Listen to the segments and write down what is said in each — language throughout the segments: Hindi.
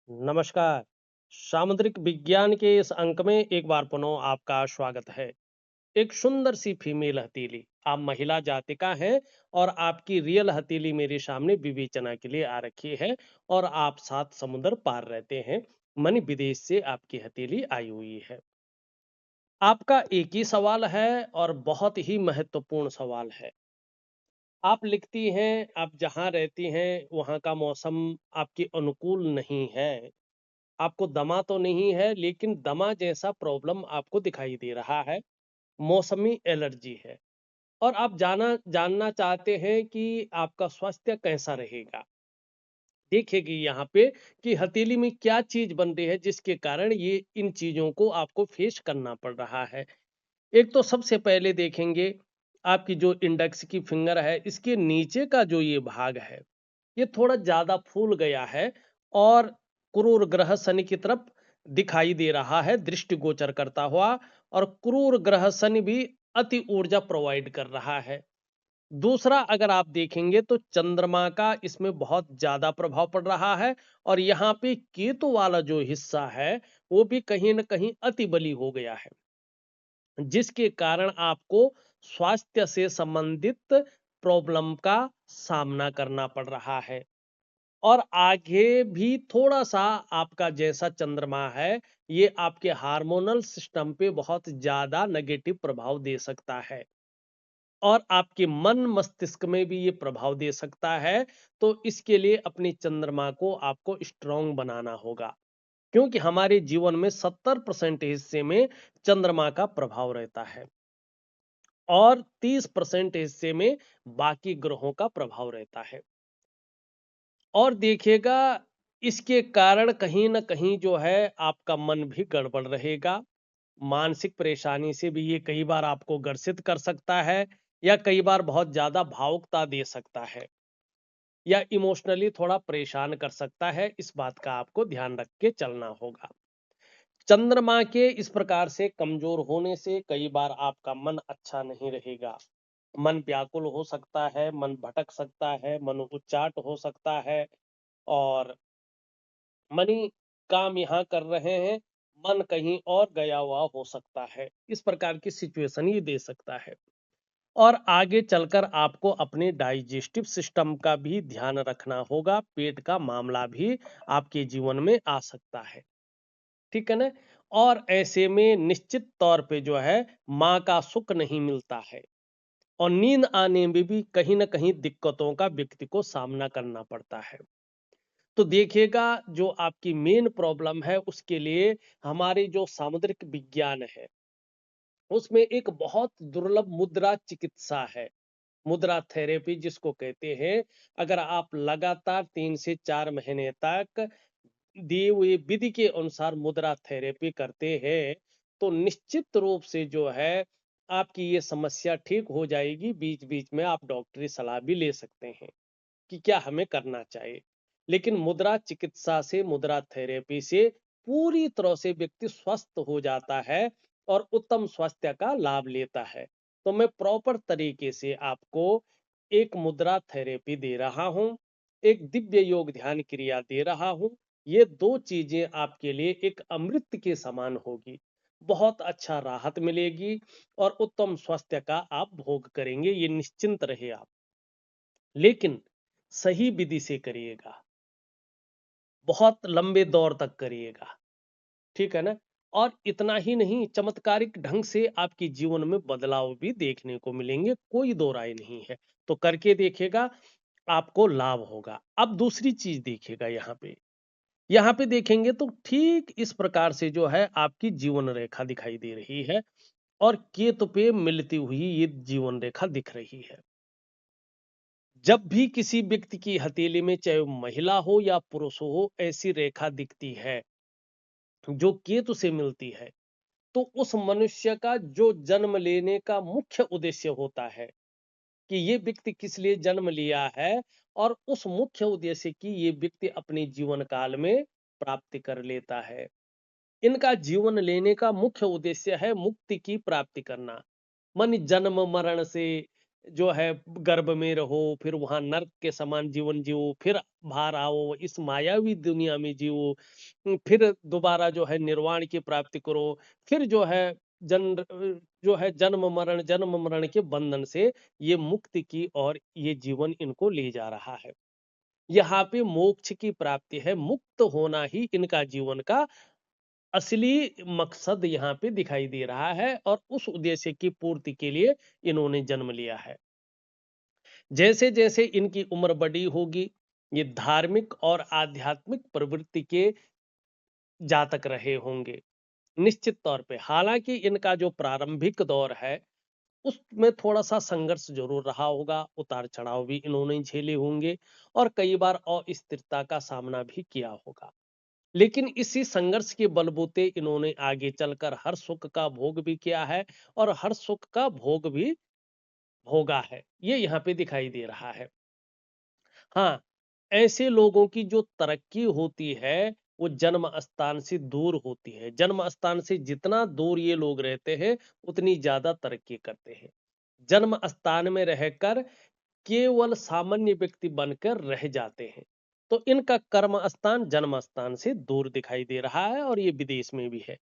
नमस्कार। सामुद्रिक विज्ञान के इस अंक में एक बार पुनः आपका स्वागत है। एक सुंदर सी फीमेल हथेली, आप महिला जातिका हैं और आपकी रियल हथेली मेरे सामने विवेचना के लिए आ रखी है और आप 7 समुद्र पार रहते हैं। मानी विदेश से आपकी हथेली आई हुई है। आपका एक ही सवाल है और बहुत ही महत्वपूर्ण सवाल है। आप लिखती हैं, आप जहाँ रहती हैं वहाँ का मौसम आपके अनुकूल नहीं है। आपको दमा तो नहीं है, लेकिन दमा जैसा प्रॉब्लम आपको दिखाई दे रहा है। मौसमी एलर्जी है और आप जानना चाहते हैं कि आपका स्वास्थ्य कैसा रहेगा। देखेगी यहाँ पे कि हथेली में क्या चीज बन रही है जिसके कारण ये इन चीजों को आपको फेस करना पड़ रहा है। एक तो सबसे पहले देखेंगे आपकी जो इंडेक्स की फिंगर है, इसके नीचे का जो ये भाग है, ये थोड़ा ज्यादा फूल गया है और क्रूर ग्रह शनि की तरफ दिखाई दे रहा है दृष्टिगोचर करता हुआ। और क्रूर ग्रह शनि भी अति ऊर्जा प्रोवाइड कर रहा है। दूसरा अगर आप देखेंगे तो चंद्रमा का इसमें बहुत ज्यादा प्रभाव पड़ रहा है और यहाँ पे केतु वाला जो हिस्सा है वो भी कहीं ना कहीं अति बली हो गया है, जिसके कारण आपको स्वास्थ्य से संबंधित प्रॉब्लम का सामना करना पड़ रहा है। और आगे भी थोड़ा-सा आपका जैसा चंद्रमा है, ये आपके हार्मोनल सिस्टम पे बहुत ज़्यादा नेगेटिव प्रभाव दे सकता है और आपके मन मस्तिष्क में भी ये प्रभाव दे सकता है। तो इसके लिए अपने चंद्रमा को आपको स्ट्रॉन्ग बनाना होगा, क्योंकि हमारे जीवन में 70% हिस्से में चंद्रमा का प्रभाव रहता है और 30% हिस्से में बाकी ग्रहों का प्रभाव रहता है। और देखिएगा, इसके कारण कहीं न कहीं जो है आपका मन भी गड़बड़ रहेगा। मानसिक परेशानी से भी ये कई बार आपको ग्रसित कर सकता है या कई बार बहुत ज़्यादा भावुकता दे सकता है या इमोशनली थोड़ा परेशान कर सकता है। इस बात का आपको ध्यान रख के चलना होगा। चंद्रमा के इस प्रकार से कमज़ोर होने से कई बार आपका मन अच्छा नहीं रहेगा। मन व्याकुल हो सकता है, मन भटक सकता है, मन उच्चाट हो सकता है और मनी काम यहाँ कर रहे हैं, मन कहीं और गया हुआ हो सकता है। इस प्रकार की सिचुएशन ये दे सकता है। और आगे चलकर आपको अपने डाइजेस्टिव सिस्टम का भी ध्यान रखना होगा। पेट का मामला भी आपके जीवन में आ सकता है। ठीक है ना? और ऐसे में निश्चित तौर पे जो है माँ का सुख नहीं मिलता है और नींद आने में भी कहीं न कहीं दिक्कतों का व्यक्ति को सामना करना पड़ता है। तो देखिएगा, जो आपकी मेन प्रॉब्लम है उसके लिए हमारे जो सामुद्रिक विज्ञान है उसमें एक बहुत दुर्लभ मुद्रा चिकित्सा है। मुद्रा थेरेपी जिसको कहते हैं। अगर आप लगातार 3 से 4 महीने तक दिए हुए विधि के अनुसार मुद्रा थेरेपी करते हैं तो निश्चित रूप से जो है आपकी ये समस्या ठीक हो जाएगी। बीच बीच में आप डॉक्टरी सलाह भी ले सकते हैं कि क्या हमें करना चाहिए। लेकिन मुद्रा चिकित्सा से, मुद्रा थेरेपी से पूरी तरह से व्यक्ति स्वस्थ हो जाता है और उत्तम स्वास्थ्य का लाभ लेता है। तो मैं प्रॉपर तरीके से आपको एक मुद्रा थेरेपी दे रहा हूँ, एक दिव्य योग ध्यान क्रिया दे रहा हूँ। ये 2 चीजें आपके लिए एक अमृत के समान होगी। बहुत अच्छा राहत मिलेगी और उत्तम स्वास्थ्य का आप भोग करेंगे, ये निश्चिंत रहे आप। लेकिन सही विधि से करिएगा, बहुत लंबे दौर तक करिएगा, ठीक है ना? और इतना ही नहीं, चमत्कारिक ढंग से आपके जीवन में बदलाव भी देखने को मिलेंगे, कोई दो राय नहीं है। तो करके देखिएगा, आपको लाभ होगा। अब दूसरी चीज देखिएगा यहाँ पे देखेंगे तो ठीक इस प्रकार से जो है आपकी जीवन रेखा दिखाई दे रही है और केतु पे मिलती हुई ये जीवन रेखा दिख रही है। जब भी किसी व्यक्ति की हथेली में, चाहे वो महिला हो या पुरुष हो, ऐसी रेखा दिखती है जो केतु से मिलती है, तो उस मनुष्य का जो जन्म लेने का मुख्य उद्देश्य होता है कि ये व्यक्ति किस लिए जन्म लिया है और उस मुख्य उद्देश्य की ये व्यक्ति अपने जीवन काल में प्राप्ति कर लेता है। इनका जीवन लेने का मुख्य उद्देश्य है मुक्ति की प्राप्ति करना। मन जन्म मरण से जो है गर्भ में रहो, फिर वहां नर्क के समान जीवन जियो, फिर बाहर आओ, इस मायावी दुनिया में जियो, फिर दोबारा जो है निर्वाण की प्राप्ति करो, फिर जो है जन जो है जन्म मरण के बंधन से ये मुक्ति की और ये जीवन इनको ले जा रहा है। यहाँ पे मोक्ष की प्राप्ति है, मुक्त होना ही इनका जीवन का असली मकसद यहाँ पे दिखाई दे रहा है और उस उद्देश्य की पूर्ति के लिए इन्होंने जन्म लिया है। जैसे जैसे इनकी उम्र बड़ी होगी, ये धार्मिक और आध्यात्मिक प्रवृत्ति के जातक रहे होंगे निश्चित तौर पे। हालांकि इनका जो प्रारंभिक दौर है उसमें थोड़ा सा संघर्ष जरूर रहा होगा, उतार चढ़ाव भी इन्होंने झेले होंगे और कई बार अस्थिरता का सामना भी किया होगा। लेकिन इसी संघर्ष के बलबूते इन्होंने आगे चलकर हर सुख का भोग भी किया है और हर सुख का भोग भी भोगा है, ये यहाँ पे दिखाई दे रहा है। हाँ, ऐसे लोगों की जो तरक्की होती है वो जन्म स्थान से दूर होती है। जन्म स्थान से जितना दूर ये लोग रहते हैं उतनी ज्यादा तरक्की करते हैं। जन्म स्थान में रहकर केवल सामान्य व्यक्ति बनकर रह जाते हैं। तो इनका कर्म स्थान जन्म स्थान से दूर दिखाई दे रहा है और ये विदेश में भी है।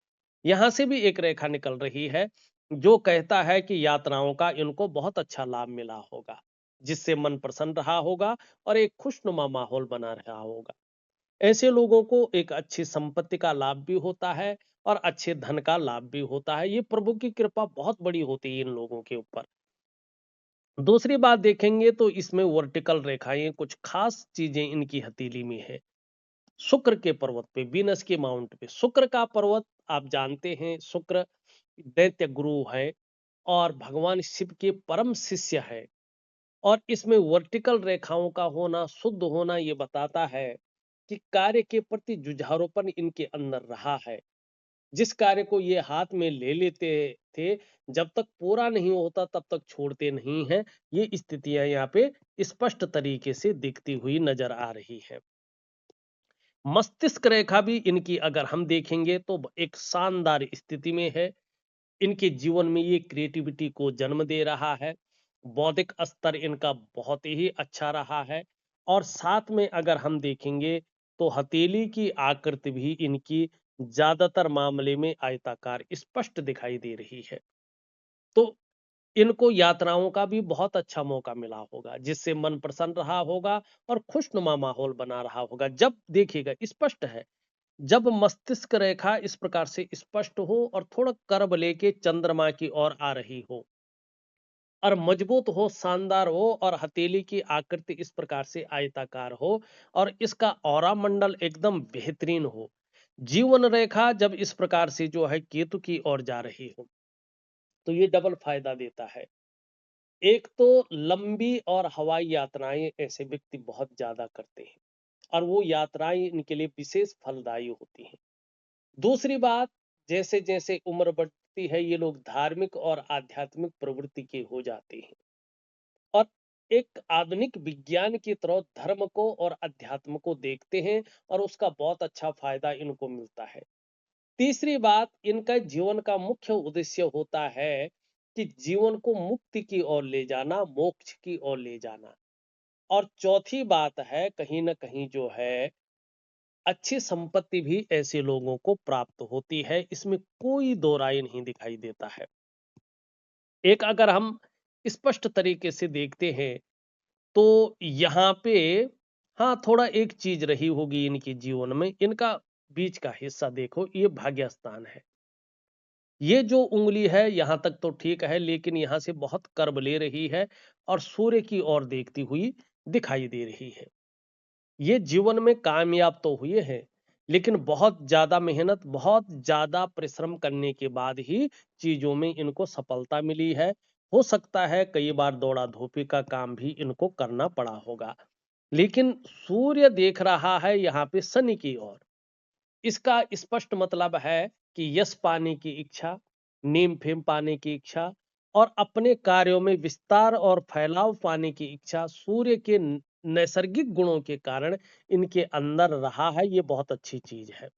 यहां से भी एक रेखा निकल रही है जो कहता है कि यात्राओं का इनको बहुत अच्छा लाभ मिला होगा, जिससे मन प्रसन्न रहा होगा और एक खुशनुमा माहौल बना रहा होगा। ऐसे लोगों को एक अच्छी संपत्ति का लाभ भी होता है और अच्छे धन का लाभ भी होता है। ये प्रभु की कृपा बहुत बड़ी होती है इन लोगों के ऊपर। दूसरी बात देखेंगे तो इसमें वर्टिकल रेखाएं कुछ खास चीजें इनकी हथेली में है। शुक्र के पर्वत पे, वीनस के माउंट पे, शुक्र का पर्वत आप जानते हैं, शुक्र दैत्य गुरु है और भगवान शिव के परम शिष्य है। और इसमें वर्टिकल रेखाओं का होना, शुद्ध होना, ये बताता है कि कार्य के प्रति जुझारूपन इनके अंदर रहा है। जिस कार्य को ये हाथ में ले लेते थे, जब तक पूरा नहीं होता तब तक छोड़ते नहीं हैं। ये स्थितियां यहाँ पे स्पष्ट तरीके से दिखती हुई नजर आ रही है। मस्तिष्क रेखा भी इनकी अगर हम देखेंगे तो एक शानदार स्थिति में है। इनके जीवन में ये क्रिएटिविटी को जन्म दे रहा है। बौद्धिक स्तर इनका बहुत ही अच्छा रहा है और साथ में अगर हम देखेंगे तो हथेली की आकृति भी इनकी ज्यादातर मामले में आयताकार स्पष्ट दिखाई दे रही है। तो इनको यात्राओं का भी बहुत अच्छा मौका मिला होगा, जिससे मन प्रसन्न रहा होगा और खुशनुमा माहौल बना रहा होगा। जब देखिएगा स्पष्ट है, जब मस्तिष्क रेखा इस प्रकार से स्पष्ट हो और थोड़ा कर्व लेके चंद्रमा की ओर आ रही हो और मजबूत हो, शानदार हो और हथेली की आकृति इस प्रकार से आयताकार हो और इसका ऑरा मंडल एकदम बेहतरीन हो। जीवन रेखा जब इस प्रकार से जो है केतु की ओर जा रही हो तो ये डबल फायदा देता है। एक तो लंबी और हवाई यात्राएं ऐसे व्यक्ति बहुत ज्यादा करते हैं और वो यात्राएं इनके लिए विशेष फलदायी होती हैं। दूसरी बात, जैसे जैसे उम्र बढ़ती है ये लोग धार्मिक और आध्यात्मिक प्रवृत्ति के हो जाते हैं और एक आधुनिक विज्ञान की तरह धर्म को और अध्यात्म को देखते हैं और उसका बहुत अच्छा फायदा इनको मिलता है। तीसरी बात, इनका जीवन का मुख्य उद्देश्य होता है कि जीवन को मुक्ति की ओर ले जाना, मोक्ष की ओर ले जाना। और चौथी बात है कहीं ना कहीं जो है अच्छी संपत्ति भी ऐसे लोगों को प्राप्त होती है, इसमें कोई दो राय नहीं दिखाई देता है। एक अगर हम स्पष्ट तरीके से देखते हैं तो यहाँ पे हाँ थोड़ा एक चीज रही होगी इनके जीवन में, इनका बीच का हिस्सा देखो, ये भाग्य स्थान है। ये जो उंगली है यहां तक तो ठीक है, लेकिन यहां से बहुत कर्व ले रही है और सूर्य की ओर देखती हुई दिखाई दे रही है। ये जीवन में कामयाब तो हुए हैं, लेकिन बहुत ज्यादा मेहनत, बहुत ज्यादा परिश्रम करने के बाद ही चीजों में इनको सफलता मिली है। हो सकता है कई बार दौड़ा धूपी का काम भी इनको करना पड़ा होगा, लेकिन सूर्य देख रहा है यहाँ पे शनि की ओर। इसका स्पष्ट मतलब है कि यश पाने की इच्छा, नेम फेम पाने की इच्छा और अपने कार्यों में विस्तार और फैलाव पाने की इच्छा सूर्य के नैसर्गिक गुणों के कारण इनके अंदर रहा है। ये बहुत अच्छी चीज है।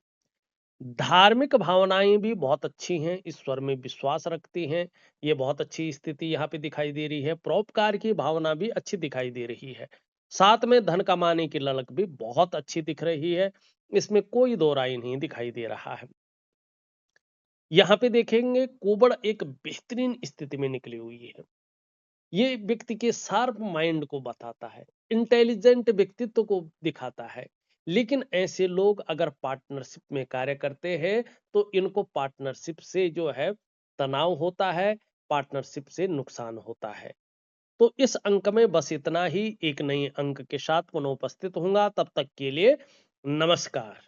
धार्मिक भावनाएं भी बहुत अच्छी हैं, ईश्वर में विश्वास रखती हैं, ये बहुत अच्छी स्थिति यहाँ पे दिखाई दे रही है। परोपकार की भावना भी अच्छी दिखाई दे रही है। साथ में धन कमाने की ललक भी बहुत अच्छी दिख रही है, इसमें कोई दो राय नहीं दिखाई दे रहा है। यहाँ पे देखेंगे कुबड़ एक बेहतरीन स्थिति में निकली हुई है। ये व्यक्ति के शार्प माइंड को बताता है, इंटेलिजेंट व्यक्तित्व को दिखाता है। लेकिन ऐसे लोग अगर पार्टनरशिप में कार्य करते हैं तो इनको पार्टनरशिप से जो है तनाव होता है, पार्टनरशिप से नुकसान होता है। तो इस अंक में बस इतना ही। एक नए अंक के साथ पुनः उपस्थित होऊंगा, तब तक के लिए नमस्कार।